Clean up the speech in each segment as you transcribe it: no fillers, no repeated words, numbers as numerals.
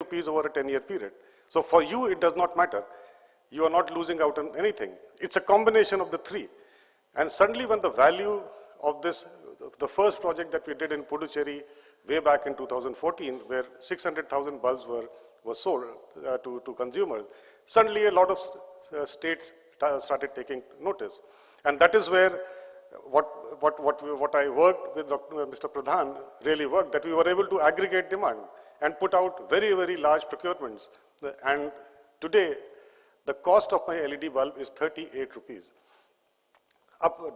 rupees over a 10-year period. So for you, it does not matter. You are not losing out on anything. It's a combination of the three. And suddenly when the value of this, the first project that we did in Puducherry way back in 2014, where 600,000 bulbs were sold to consumers, suddenly a lot of states started taking notice. And that is where what I worked with Mr. Pradhan really worked, that we were able to aggregate demand and put out very, very large procurements. And today, the cost of my LED bulb is 38 rupees,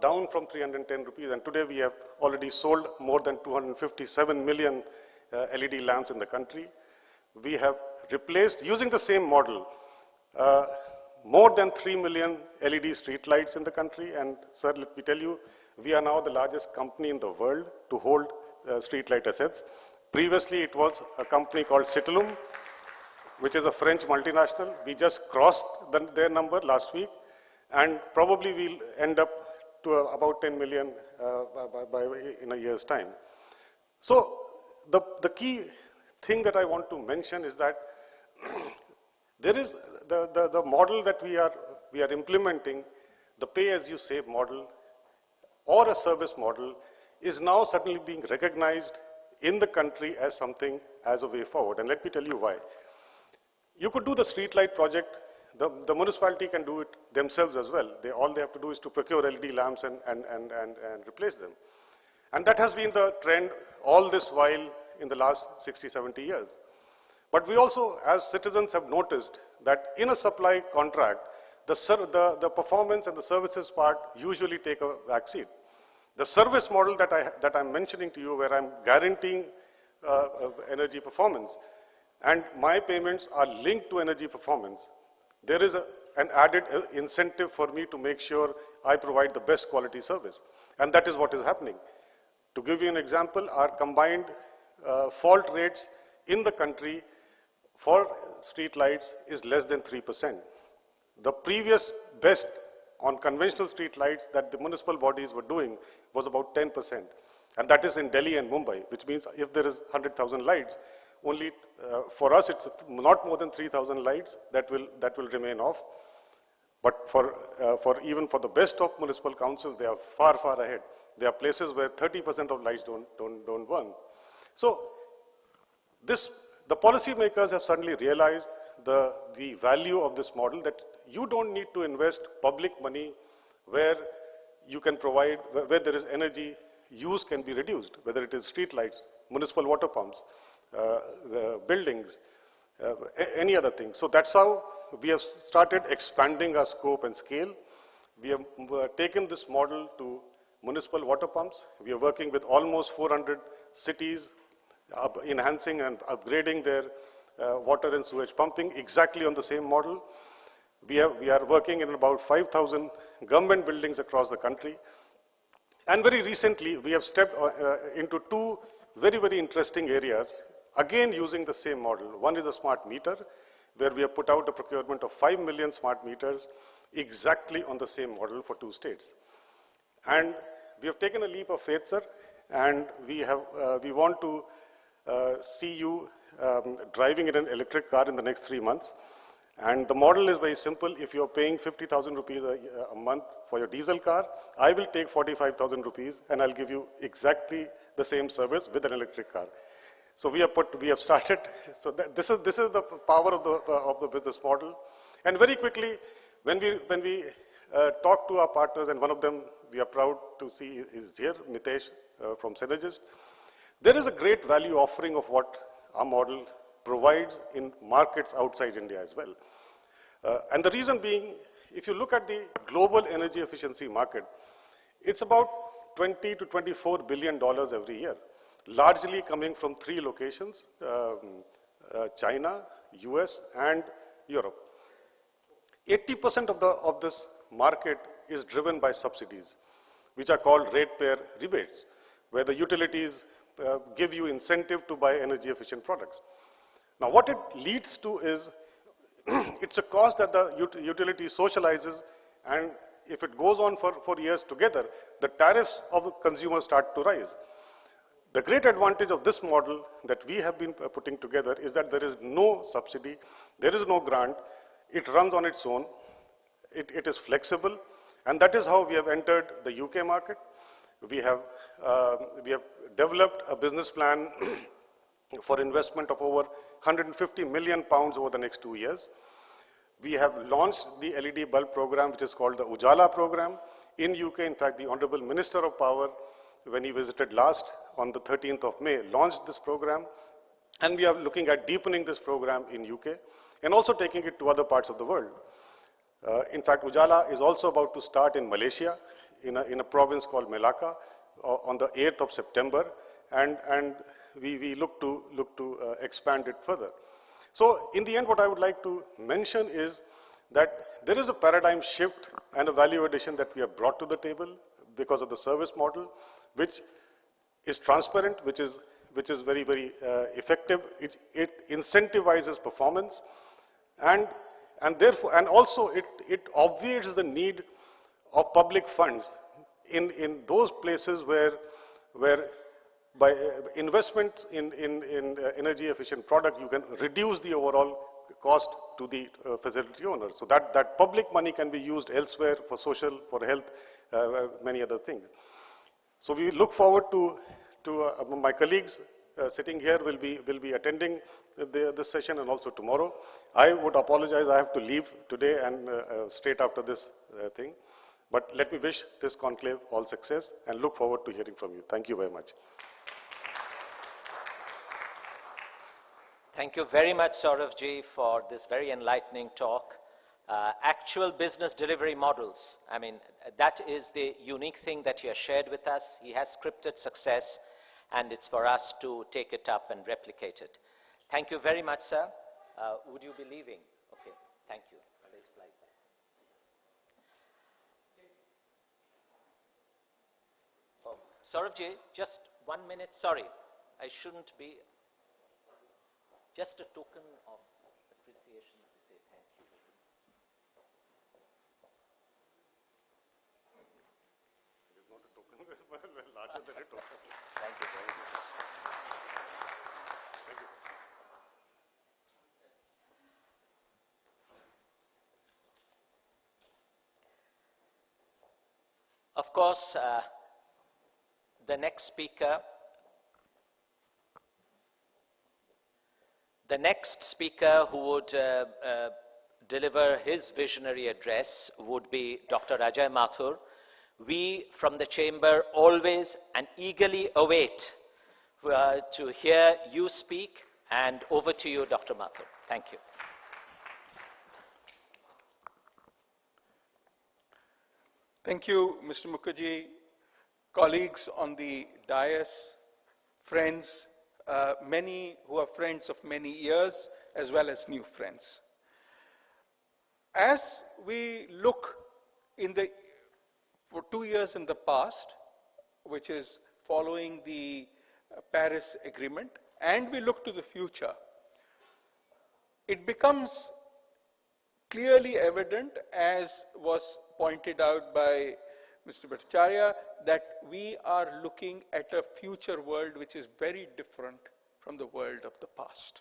down from 310 rupees. And today we have already sold more than 257 million LED lamps in the country. We have replaced, using the same model, more than 3 million LED street lights in the country. And sir, let me tell you, we are now the largest company in the world to hold street light assets. Previously, it was a company called Citilum, which is a French multinational. We just crossed their number last week, and probably we'll end up to about 10 million in a year's time. So the key thing that I want to mention is that there is the model that we are implementing, the pay-as-you-save model or a service model, is now suddenly being recognized in the country as something, as a way forward. And let me tell you why. You could do the street light project. The municipality can do it themselves as well. All they have to do is to procure LED lamps and replace them. And that has been the trend all this while in the last 60, 70 years. But we also, as citizens, have noticed that in a supply contract, the performance and the services part usually take a backseat. The service model that I'm mentioning to you, where I'm guaranteeing energy performance, and my payments are linked to energy performance, there is an added incentive for me to make sure I provide the best quality service. And that is what is happening. To give you an example, our combined fault rates in the country for street lights is less than 3%. The previous best on conventional street lights that the municipal bodies were doing was about 10%. And that is in Delhi and Mumbai, which means if there is 100,000 lights, only for us it's not more than 3,000 lights that will remain off. But even for the best of municipal councils, they are far, far ahead. There are places where 30% of lights don't burn. So the policymakers have suddenly realized the value of this model, that you don't need to invest public money where you can provide, where there is energy use can be reduced, whether it is street lights, municipal water pumps, buildings, any other thing. So that's how we have started expanding our scope and scale. We have taken this model to municipal water pumps. We are working with almost 400 cities, enhancing and upgrading their water and sewage pumping exactly on the same model. We are working in about 5,000 government buildings across the country. And very recently, we have stepped into two very, very interesting areas, again using the same model. One is a smart meter, where we have put out a procurement of 5 million smart meters exactly on the same model for 2 states. And we have taken a leap of faith, sir, and we want to see you driving in an electric car in the next 3 months. And the model is very simple. If you're paying 50,000 rupees a month for your diesel car, I will take 45,000 rupees and I'll give you exactly the same service with an electric car. So we have started. So this is the power of the business model. And very quickly, when we talk to our partners, and one of them we are proud to see is here, Mitesh from Synergist. There is a great value offering of what our model provides in markets outside India as well. And the reason being, if you look at the global energy efficiency market, it's about $20 to $24 billion every year, largely coming from 3 locations, China, US, and Europe. 80% of this market is driven by subsidies, which are called ratepayer rebates, where the utilities give you incentive to buy energy efficient products. Now what it leads to is, it's a cost that the utility socializes, and if it goes on for years together, the tariffs of the consumers start to rise. The great advantage of this model that we have been putting together is that there is no subsidy, there is no grant, it runs on its own, it is flexible, and that is how we have entered the UK market. We have developed a business plan for investment of over 150 million pounds over the next 2 years. We have launched the LED bulb program, which is called the Ujala program in UK. In fact, the Honorable Minister of Power, when he visited last on the 13th of May, launched this program. And we are looking at deepening this program in UK and also taking it to other parts of the world. In fact, Ujala is also about to start in Malaysia, in a province called Melaka, on the 8th of September, and we look to expand it further. So in the end, what I would like to mention is that there is a paradigm shift and a value addition that we have brought to the table because of the service model, which is transparent, which is very, very effective. It incentivizes performance, and therefore, and also it obviates the need of public funds in those places where by investment in energy efficient product, you can reduce the overall cost to the facility owner. So that public money can be used elsewhere for social, for health, many other things. So we look forward to my colleagues sitting here will be attending this session and also tomorrow. I would apologize, I have to leave today and straight after this thing. But let me wish this conclave all success and look forward to hearing from you. Thank you very much. Thank you very much, Saurav ji, for this very enlightening talk. Actual business delivery models, I mean, that is the unique thing that he has shared with us. He has scripted success, and it's for us to take it up and replicate it. Thank you very much, sir. Would you be leaving? Okay, thank you. Oh, Saurav ji, just 1 minute. Sorry, I shouldn't be. Just a token of appreciation to say thank you. It is not a token, it's larger than a token. Thank you very much. Thank you. Of course, the next speaker who would deliver his visionary address would be Dr. Ajay Mathur. We from the chamber always and eagerly await to hear you speak, and over to you, Dr. Mathur. Thank you. Thank you, Mr. Mukherjee, colleagues on the dais, friends, many who are friends of many years, as well as new friends. As we look for 2 years in the past, which is following the Paris Agreement, and we look to the future, it becomes clearly evident, as was pointed out by Mr. Bhattacharya, that we are looking at a future world which is very different from the world of the past.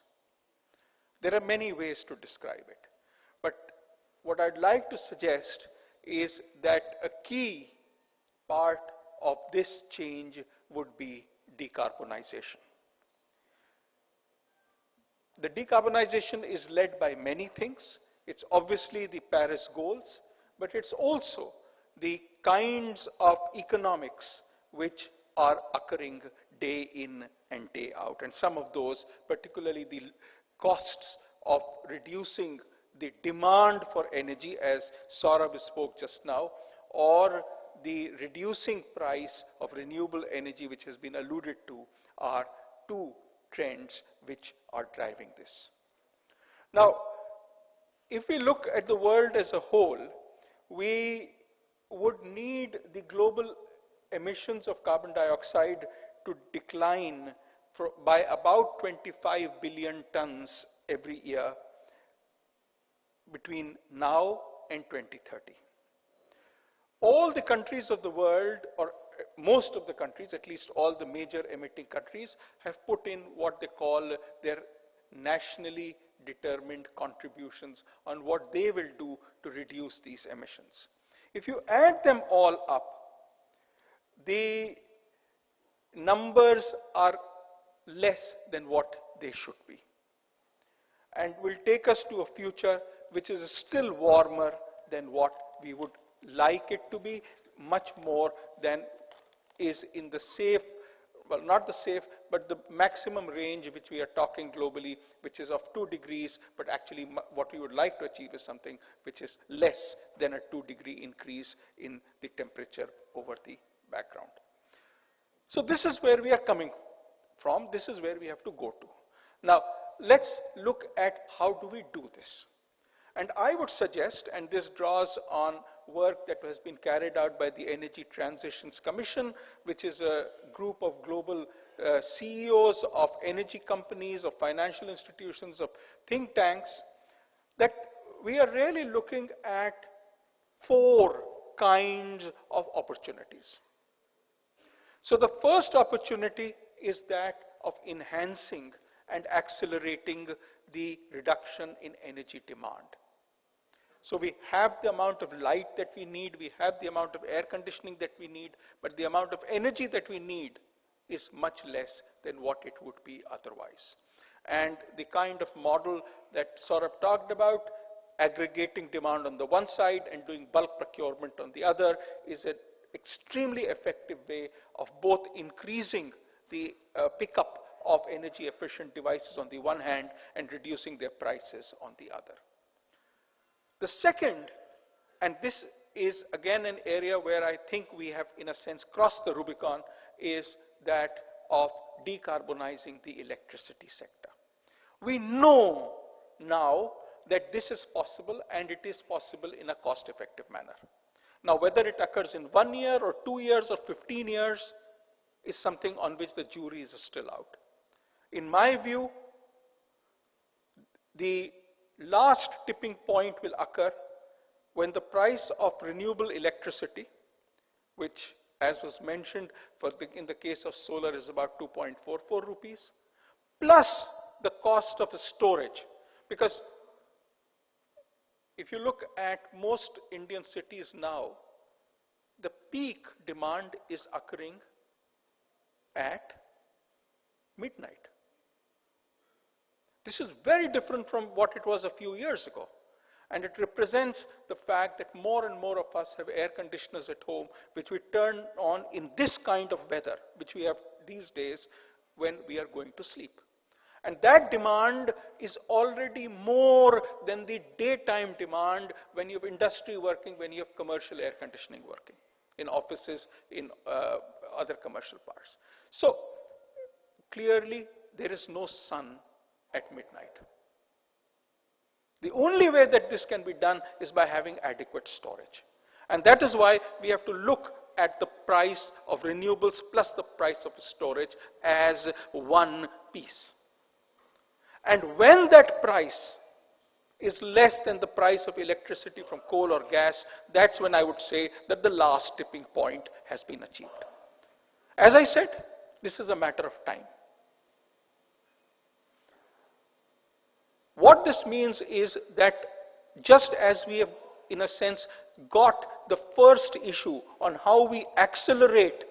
There are many ways to describe it, but what I'd like to suggest is that a key part of this change would be decarbonization. The decarbonization is led by many things. It's obviously the Paris goals, but it's also the kinds of economics which are occurring day in and day out. And some of those, particularly the costs of reducing the demand for energy, as Saurabh spoke just now, or the reducing price of renewable energy, which has been alluded to, are two trends which are driving this. Now, if we look at the world as a whole, we would need the global emissions of carbon dioxide to decline by about 25 billion tons every year between now and 2030. All the countries of the world, or most of the countries, at least all the major emitting countries, have put in what they call their nationally determined contributions on what they will do to reduce these emissions. If you add them all up, the numbers are less than what they should be, and will take us to a future which is still warmer than what we would like it to be, much more than is in the safe, well, not the safe, but the maximum range which we are talking globally, which is of 2 degrees, but actually what we would like to achieve is something which is less than a 2-degree increase in the temperature over the background. So this is where we are coming from. This is where we have to go to. Now, let's look at how do we do this. And I would suggest, and this draws on work that has been carried out by the Energy Transitions Commission, which is a group of global CEOs of energy companies, of financial institutions, of think tanks, that we are really looking at 4 kinds of opportunities. So the first opportunity is that of enhancing and accelerating the reduction in energy demand. So we have the amount of light that we need, we have the amount of air conditioning that we need, but the amount of energy that we need is much less than what it would be otherwise. And the kind of model that Saurabh talked about, aggregating demand on the one side and doing bulk procurement on the other, is an extremely effective way of both increasing the pickup of energy efficient devices on the one hand and reducing their prices on the other. The second, and this is again an area where I think we have in a sense crossed the Rubicon, is that of decarbonizing the electricity sector. We know now that this is possible, and it is possible in a cost-effective manner. Now, whether it occurs in 1 year or 2 years or 15 years is something on which the jury is still out. In my view, the last tipping point will occur when the price of renewable electricity, which, as was mentioned, in the case of solar is about 2.44 rupees, plus the cost of the storage. Because if you look at most Indian cities now, the peak demand is occurring at midnight. This is very different from what it was a few years ago. And it represents the fact that more and more of us have air conditioners at home, which we turn on in this kind of weather, which we have these days when we are going to sleep. And that demand is already more than the daytime demand when you have industry working, when you have commercial air conditioning working, in offices, in other commercial parts. So clearly there is no sun at midnight. The only way that this can be done is by having adequate storage. And that is why we have to look at the price of renewables plus the price of storage as one piece. And when that price is less than the price of electricity from coal or gas, that's when I would say that the last tipping point has been achieved. As I said, this is a matter of time. What this means is that just as we have, in a sense, got the first issue on how we accelerate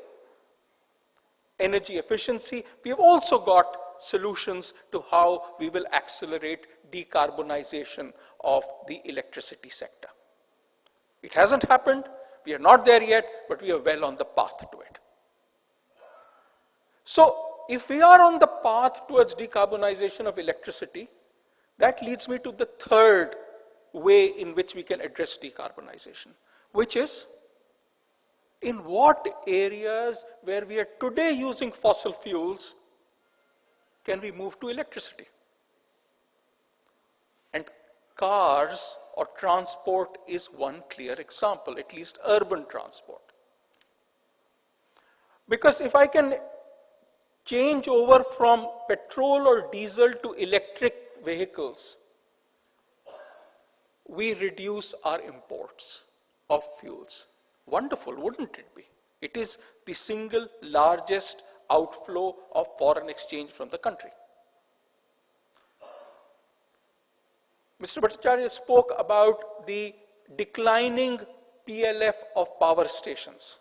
energy efficiency, we have also got solutions to how we will accelerate decarbonization of the electricity sector. It hasn't happened, we are not there yet, but we are well on the path to it. So, if we are on the path towards decarbonization of electricity, that leads me to the third way in which we can address decarbonization, which is in what areas where we are today using fossil fuels can we move to electricity? And cars or transport is one clear example, at least urban transport. Because if I can change over from petrol or diesel to electric vehicles, we reduce our imports of fuels. Wonderful, wouldn't it be? It is the single largest outflow of foreign exchange from the country. Mr. Bhattacharya spoke about the declining PLF of power stations.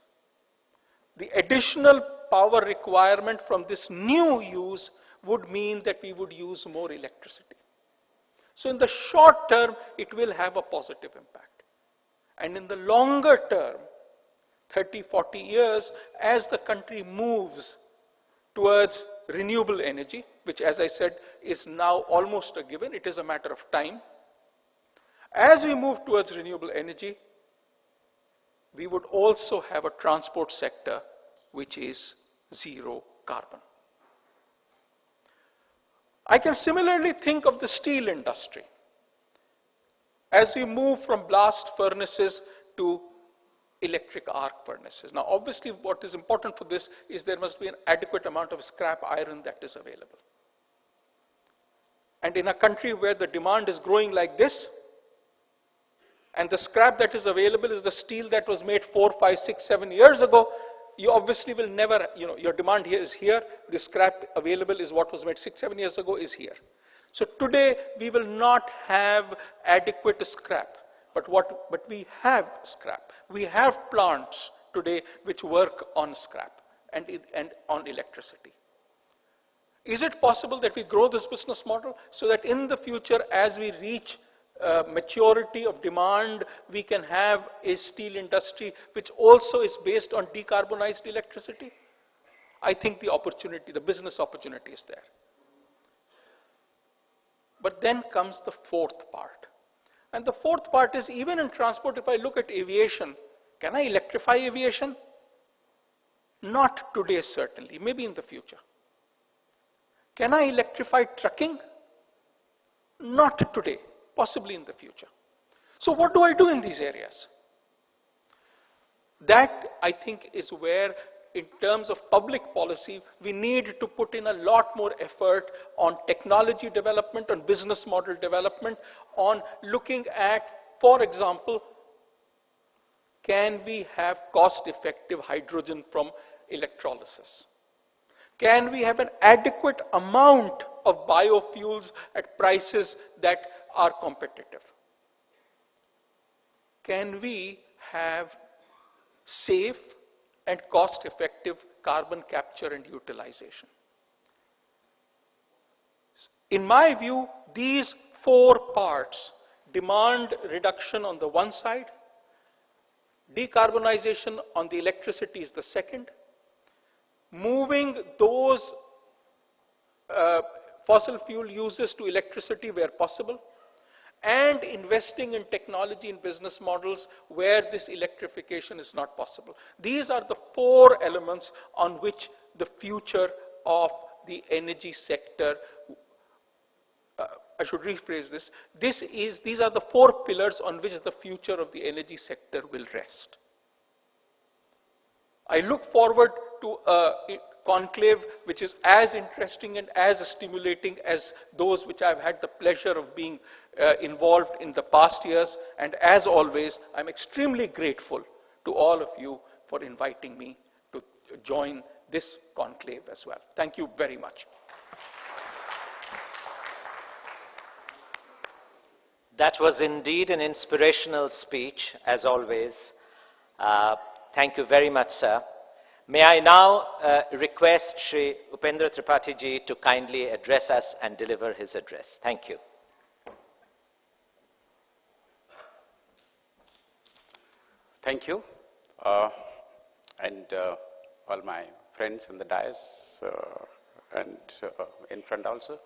The additional power requirement from this new use would mean that we would use more electricity. So in the short term, it will have a positive impact. And in the longer term, 30, 40 years, as the country moves towards renewable energy, which as I said is now almost a given, it is a matter of time. As we move towards renewable energy, we would also have a transport sector which is zero carbon. I can similarly think of the steel industry. As we move from blast furnaces to electric arc furnaces. Now obviously what is important for this is there must be an adequate amount of scrap iron that is available. And in a country where the demand is growing like this, and the scrap that is available is the steel that was made 4, 5, 6, 7 years ago, you obviously will never, your demand here is here, the scrap available is what was made 6, 7 years ago is here. So today we will not have adequate scrap, but we have scrap. We have plants today which work on scrap and on electricity. Is it possible that we grow this business model so that in the future, as we reach maturity of demand, we can have a steel industry which also is based on decarbonized electricity? I think the opportunity, the business opportunity is there. But then comes the fourth part. And the fourth part is, even in transport, if I look at aviation, can I electrify aviation? Not today, certainly, maybe in the future. Can I electrify trucking? Not today, possibly in the future. So what do I do in these areas? That, I think, is where, in terms of public policy, we need to put in a lot more effort on technology development, on business model development, on looking at, for example, can we have cost-effective hydrogen from electrolysis? Can we have an adequate amount of biofuels at prices that are competitive? Can we have safe and cost-effective carbon capture and utilization? In my view, these four parts, demand reduction on the one side, decarbonization on the electricity is the second, moving those fossil fuel uses to electricity where possible, and investing in technology and business models where this electrification is not possible. These are the four elements on which the future of the energy sector, I should rephrase this, these are the four pillars on which the future of the energy sector will rest. I look forward to a conclave which is as interesting and as stimulating as those which I've had the pleasure of being involved in the past years. And as always, I'm extremely grateful to all of you for inviting me to join this conclave as well. Thank you very much. That was indeed an inspirational speech, as always. Thank you very much, sir. May I now request Shri Upendra Tripathi ji to kindly address us and deliver his address. Thank you. Thank you. And all my friends in the dais and in front also.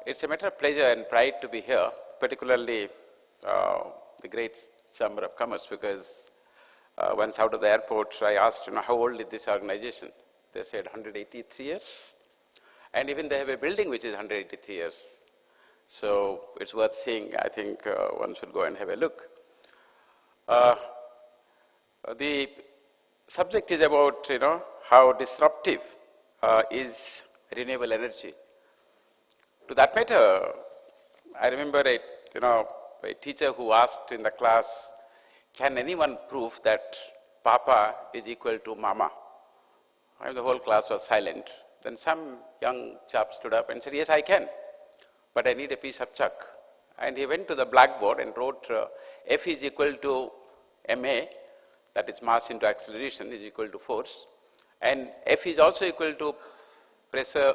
It's a matter of pleasure and pride to be here, particularly the great Chamber of Commerce, because once out of the airport, I asked, how old is this organization? They said 183 years. And even they have a building which is 183 years. So it's worth seeing. I think one should go and have a look. The subject is about, how disruptive is renewable energy. To that matter, I remember a teacher who asked in the class, can anyone prove that Papa is equal to Mama. And the whole class was silent. Then some young chap stood up and said, yes, I can, but I need a piece of chalk. And he went to the blackboard and wrote F is equal to ma, that is mass into acceleration, is equal to force. And F is also equal to pressure,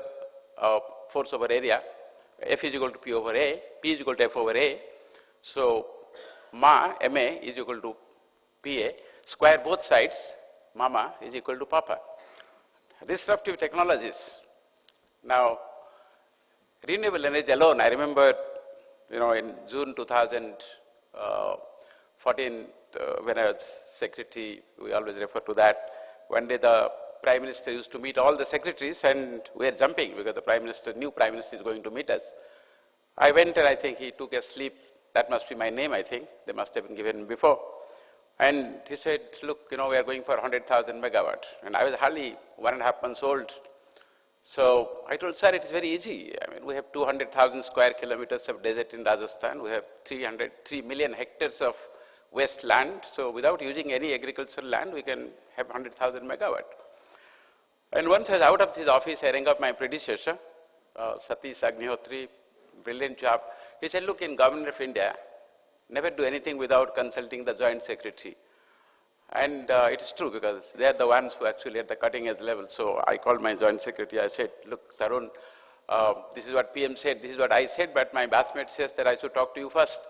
force over area. F is equal to P over A, P is equal to F over A. So ma is equal to Pa. Square both sides, Mama is equal to Papa. Disruptive technologies. Now, renewable energy alone, I remember, in June 2014, when I was secretary, we always refer to that. One day the Prime Minister used to meet all the secretaries and we were jumping because the new Prime Minister is going to meet us. I went and I think he took a sleep. That must be my name, I think. They must have been given before. And he said, look, we are going for 100,000 megawatt. And I was hardly 1.5 months old. So I told, sir, it is very easy. I mean, we have 200,000 square kilometers of desert in Rajasthan. We have 3 million hectares of waste land. So without using any agricultural land, we can have 100,000 megawatt. And once I was out of his office, I rang up my predecessor, Satish Agnihotri, brilliant job. He said, look, in Government of India, never do anything without consulting the Joint Secretary. And it is true because they are the ones who actually at the cutting edge level. So I called my Joint Secretary. I said, look, Tarun, this is what PM said, this is what I said, but my batchmate says that I should talk to you first.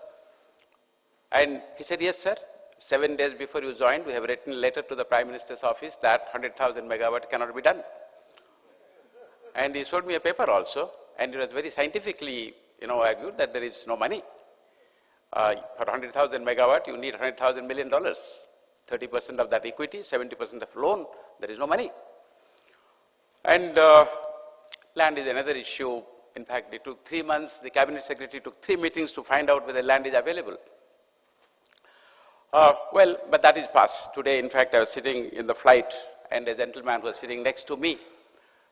And he said, yes, sir. 7 days before you joined, we have written a letter to the Prime Minister's office that 100,000 megawatt cannot be done. And he showed me a paper also, and it was very scientifically, argued that there is no money. For 100,000 megawatt, you need $100,000 million. 30% of that equity, 70% of loan, there is no money. And land is another issue. In fact, it took 3 months, the Cabinet Secretary took 3 meetings to find out whether land is available. Well, but that is past. Today, in fact, I was sitting in the flight and a gentleman was sitting next to me.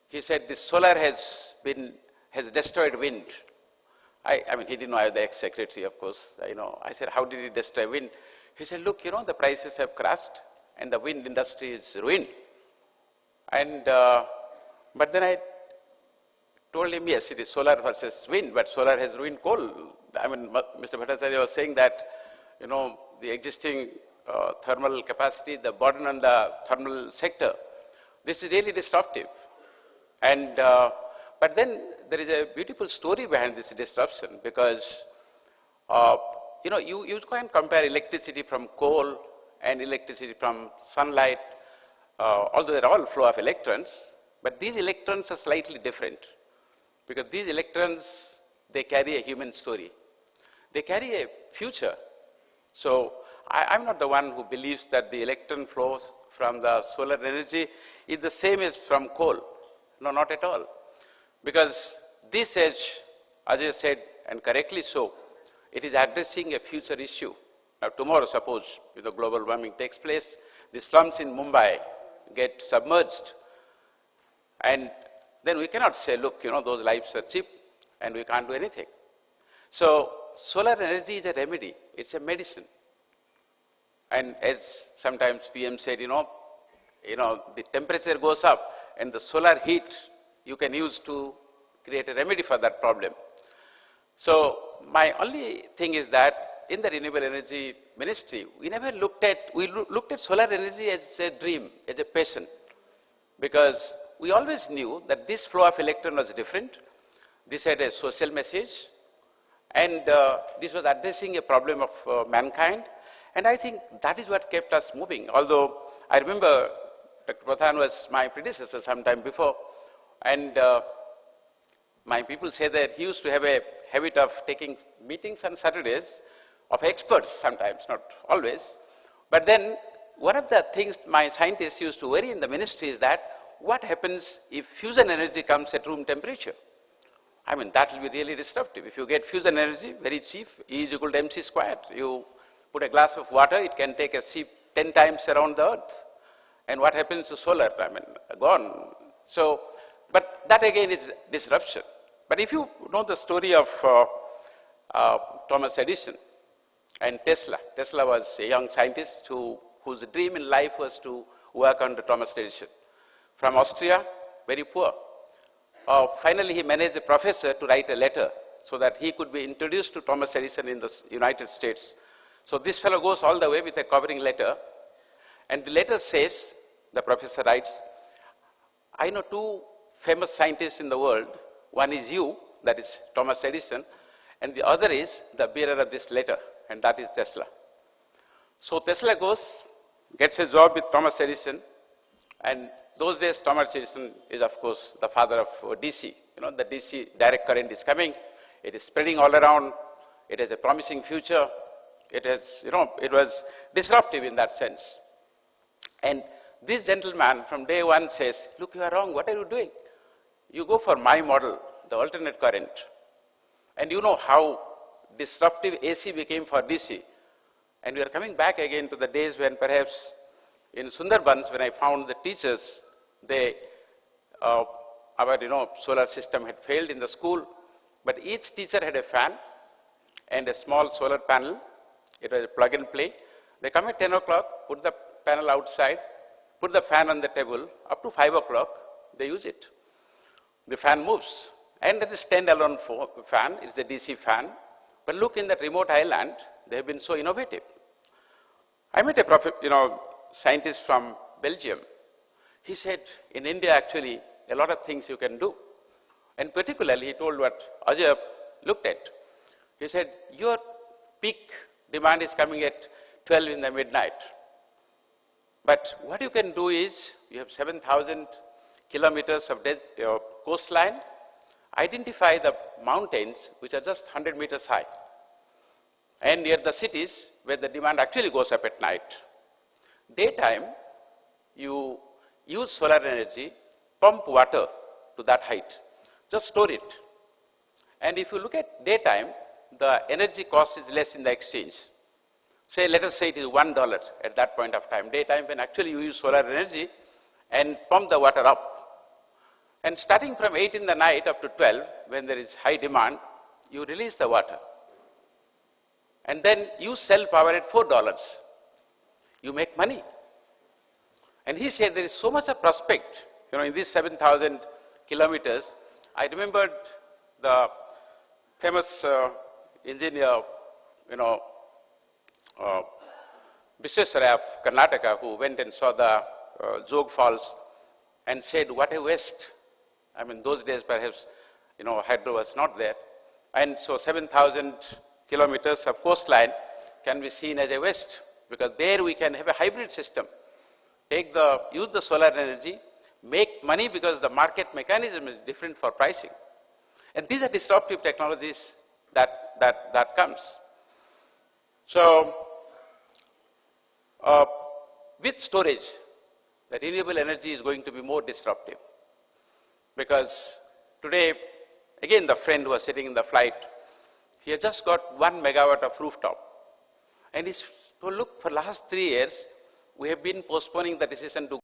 He said, this solar has destroyed wind. I mean, he didn't know I was the ex-secretary, of course. I said, how did it destroy wind? He said, look, the prices have crashed and the wind industry is ruined. And, but then I told him, yes, it is solar versus wind, but solar has ruined coal. I mean, Mr. Bhattacharya was saying that, the existing thermal capacity, the burden on the thermal sector, this is really disruptive. And, but then there is a beautiful story behind this disruption because, you can't compare electricity from coal and electricity from sunlight, although they're all flow of electrons, but these electrons are slightly different because these electrons, they carry a human story. They carry a future. So I'm not the one who believes that the electron flows from the solar energy is the same as from coal. No, not at all. Because this edge, as I said, and correctly so, it is addressing a future issue. Now tomorrow, suppose global warming takes place, the slums in Mumbai get submerged. And then we cannot say, look, those lives are cheap and we can't do anything. So solar energy is a remedy, it's a medicine. And as sometimes PM said, the temperature goes up and the solar heat you can use to create a remedy for that problem. So my only thing is that in the Renewable Energy Ministry, we looked at solar energy as a dream, as a passion, because we always knew that this flow of electron was different. This had a social message, and this was addressing a problem of mankind. And I think that is what kept us moving. Although I remember Dr. Pradhan was my predecessor sometime before, and my people say that he used to have a habit of taking meetings on Saturdays of experts sometimes, not always. But then one of the things my scientists used to worry in the ministry is that what happens if fusion energy comes at room temperature? I mean, that will be really disruptive. If you get fusion energy, very cheap, E is equal to mc squared. You put a glass of water, it can take a ship 10 times around the earth. And what happens to solar? I mean, gone. So, but that again is disruption. But if you know the story of Thomas Edison and Tesla. Tesla was a young scientist who whose dream in life was to work under Thomas Edison. From Austria, very poor. Finally, he managed a professor to write a letter so that he could be introduced to Thomas Edison in the United States. So this fellow goes all the way with a covering letter, and the letter says, the professor writes, I know two famous scientists in the world. One is you, that is Thomas Edison, and the other is the bearer of this letter, and that is Tesla. So Tesla goes, gets a job with Thomas Edison, and those days Thomas Edison is of course the father of DC. You know, the DC direct current is coming, it is spreading all around, it has a promising future, it has, you know, it was disruptive in that sense. And this gentleman from day one says, look, you are wrong, what are you doing? You go for my model, the alternate current. And you know how disruptive AC became for DC. And we are coming back again to the days when perhaps in Sundarbans, when I found the teachers, our solar system had failed in the school, but each teacher had a fan and a small solar panel. It was a plug and play. They come at 10 o'clock, put the panel outside, put the fan on the table, up to 5 o'clock, they use it. The fan moves. And that is standalone fan, it's a DC fan. But look, in that remote island, they have been so innovative. I met a scientist from Belgium. He said, in India actually, a lot of things you can do. And particularly, he told what Ajay looked at. He said, your peak demand is coming at 12 in the midnight. But what you can do is, you have 7,000 kilometers of coastline, identify the mountains which are just 100 meters high, and near the cities where the demand actually goes up at night. Daytime, you use solar energy, pump water to that height, just store it. And if you look at daytime, the energy cost is less in the exchange. Say, let us say it is $1 at that point of time, daytime, when actually you use solar energy and pump the water up. And starting from 8 in the night up to 12, when there is high demand, you release the water. And then you sell power at $4. You make money. And he said there is so much of prospect, in these 7,000 kilometers. I remembered the famous engineer, Visvesvaraya of Karnataka, who went and saw the Jog Falls and said, what a waste. I mean, those days perhaps, hydro was not there. And so 7,000 kilometers of coastline can be seen as a waste, because there we can have a hybrid system. Use the solar energy, make money, because the market mechanism is different for pricing. And these are disruptive technologies that comes. So, with storage, the renewable energy is going to be more disruptive. Because today, again, the friend who was sitting in the flight, he had just got 1 megawatt of rooftop. And he's told, look, for the last 3 years, we have been postponing the decision to